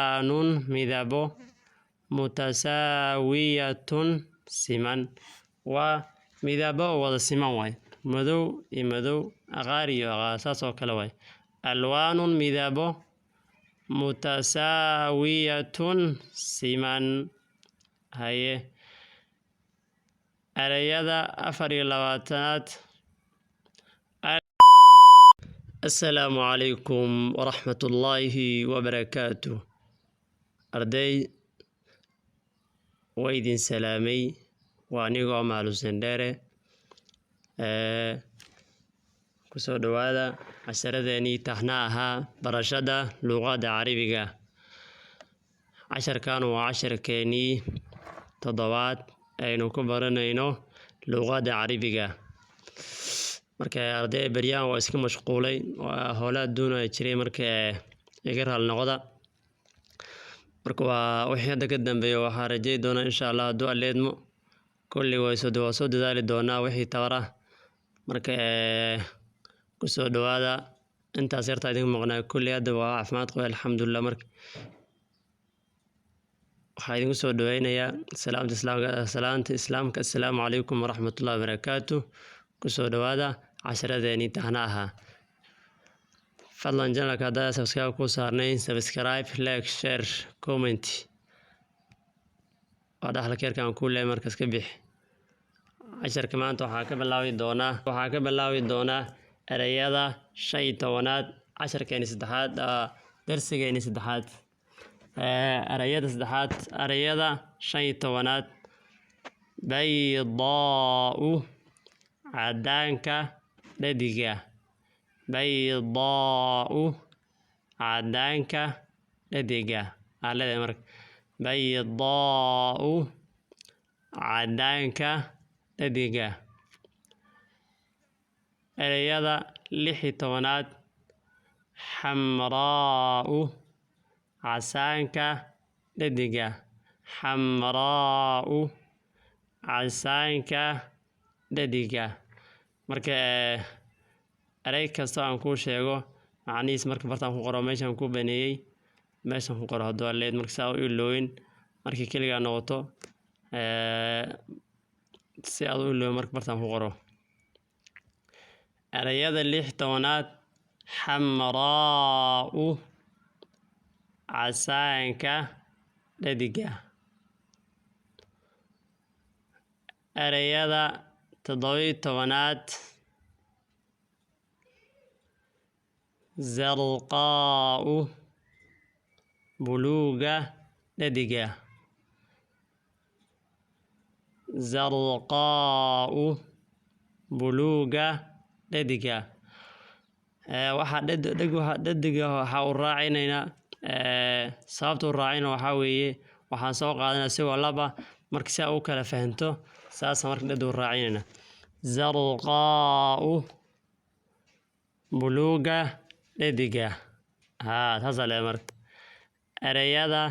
ألوان midabo mutasaawiyatun siman waa midabo wada siman waay madow iyo madow cagaar iyo cagaar saas oo kale waay alwaanun midabo mutasaawiyatun siman haye erayada 24aad السلام عليكم ورحمة الله وبركاته أردي ويدين سلامي وانيغو مالو سندري كسو دوادا عشرديني تحناها برشادة لغة عربية عشر كانوا وعشر كيني تضوات اينو كبرنينو لغة عربية marka arday bariyaan waa iska mashquulay hawlaha doonaya jiray marka iga raal noqda marka waa wixii hadda ka dambeeyo waxa rajay doona insha Allah hadduu aleedmo kulli way soo dadaali doonaa wixii tawara marka ku soo dhawaada intaas yarta idin maqnaa kulli hadda waa caafimaad qaba alxamdulillah marka waxaa idinku soo dhaweynayaa salaanta islaamka assalaamu calaykum waraxmatullahi wabarakaatuh ku soo dhawaada casharadeenii taxnaaha fadlan channelka haddaa subscribe ku saarnay subscribe like share comment waa dhaxal keerkan ku leeyahay markaas ka bixi casharka maanta waxaa ka bilaabi doonaa erayada 15aad casharkeeni saddexaad darsigeeni saddexaad erayada 15aad baydaa'u cadaanka dhadiga baydaa'u cadaanka dhadiga aalada marka baydaa'u cadaanka dhadiga erayada 16aad xamraa'u casaanka dhadiga xamraa'u casaanka dhadiga marka eray kasta aan ku sheego macnihiis marka bartaan ku qoro meeshan ku baneeyay meeshan ku qoro hadduu leed marka saa u ilooyin markii kaliya noqoto si aad u ilooyin marka bartaan ku qoro erayada 16aad xamraa'u casaanka dhadiga erayada 17aad zarqaa'u buluuga dhadiga zarqaa'u buluuga dhadiga waxa dhadiga waxa u raacinayna sababta u raacina waxa weeye waxaan soo qaadanaa sigoo laba marka si aad u kala fahanto saas marka dhad u raacinayna zarqaa'u buluuga dhadiga taas ale marka erayada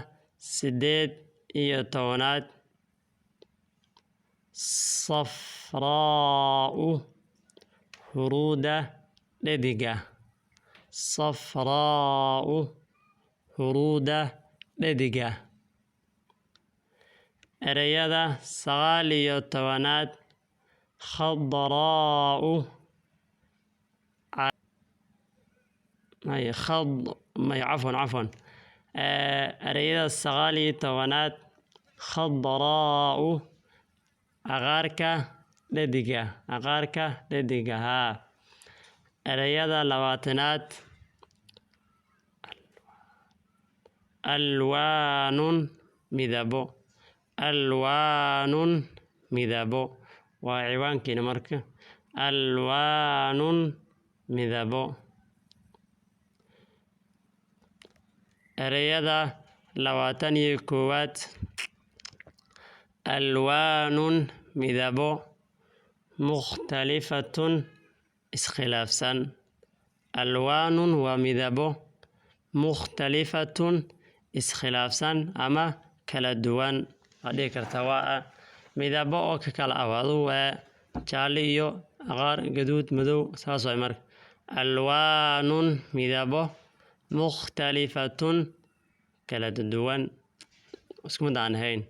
18aad safraa'u huruuda dhadiga safraa'u huruuda dhadiga erayada 19aad khadraa'u عفوا erayada 19aad khadraa'u cagaarka dhadiga erayada 20aad alwaanun midabo waa ciwaankeena marka alwaanun midabo erayada 21aad alwaanun midabo mukhtalifatun iskhilaafsan alwaanun waa midabo mukhtalifatun iskhilaafsan ama kala duwan hadii karta waa midabo oo ka kala awaado waa jaalle iyo cagaar gaduud madow saas way marka alwaanun midabo مختلفة kala duwan isku mid aan ahayn.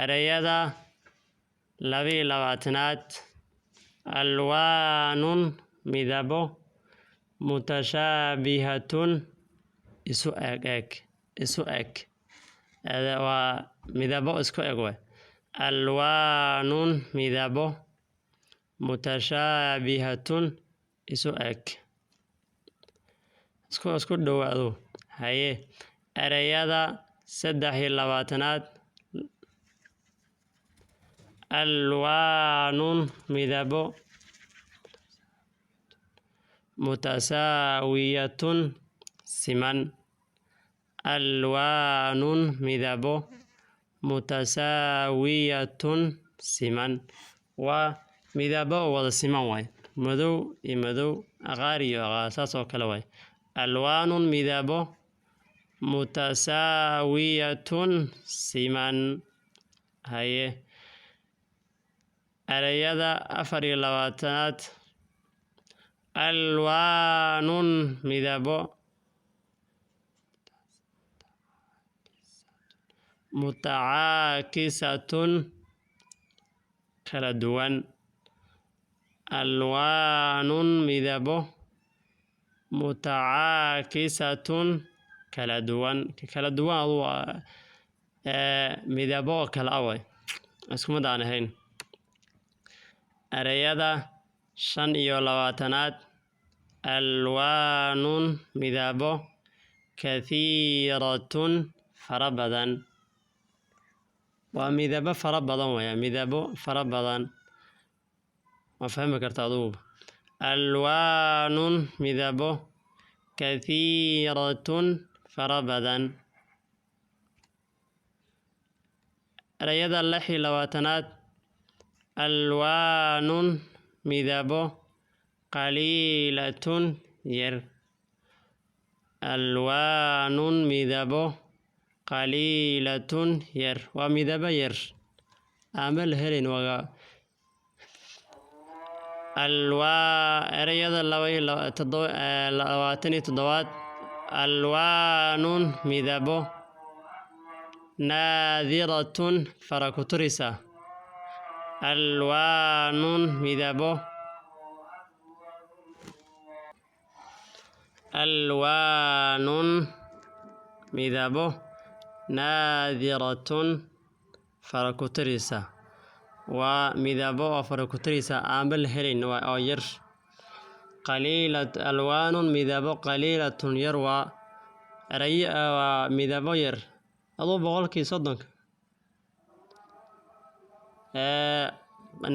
Erayada 22aad alwaanun midabo mutashaabihatun isu eg waa midabo isku eg way alwaanun midabo mutashaabihatun isu eg isku dhawaado. Haye erayada 23aad alwaanun midabo mutasaawiyatun siman alwaanun midabo mutasaawiyatun siman waa midabo wada siman way madow iyo madow aqaar iyo aqaar saas oo kale way alwaanun midabo mutasaawiyatun siman. Haye erayada 24aad alwaanun midabo mutacaakisatun kala duwan alwaanun midabo mutacaakisatun kala duwan midabo kala away isku mid aan ahayn. Erayada 25aad alwaanun midabo kathiiratun fara badan waa midabo fara badan way midabo fara badan ma fahmi kartaa adigu alwaanun midabo kathiiratun fara badan. Erayada 26aad alwaanun midabo qaliilatun yar alwaanun midabo qaliilatun yar waa midabo yar ama la helayn waa erayada 27aad alwaanun midabo naadiratun fara ku turisa alwaanun midabo naadiratun fara ku turisa waa midabo fara ku turisa aan la helayn oo yar alwaanun midabo qaliilatun yar waa midabo yar adoo 30%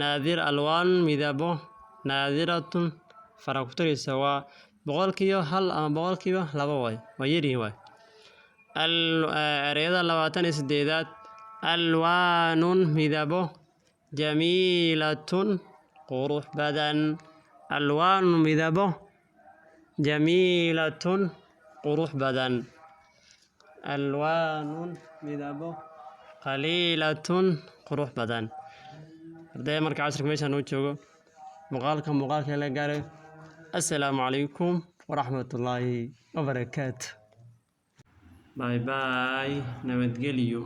naadir alwaan midabo naadiratun fara ku turisa waa 1% ama 2% way waa yariin way. Erayada 28aad alwaanun midabo jamiilatun qurux badan alwaanun midabo jamiilatun qurux badan alwaanun midabo qaliilatun qurux badan. Arday marka casharka meeshaan uu joogo muuqaalka la gaaray. Assalaamu calaykum waraxmatullaahi wabarakaatuh. Bye bye nabadgelyo.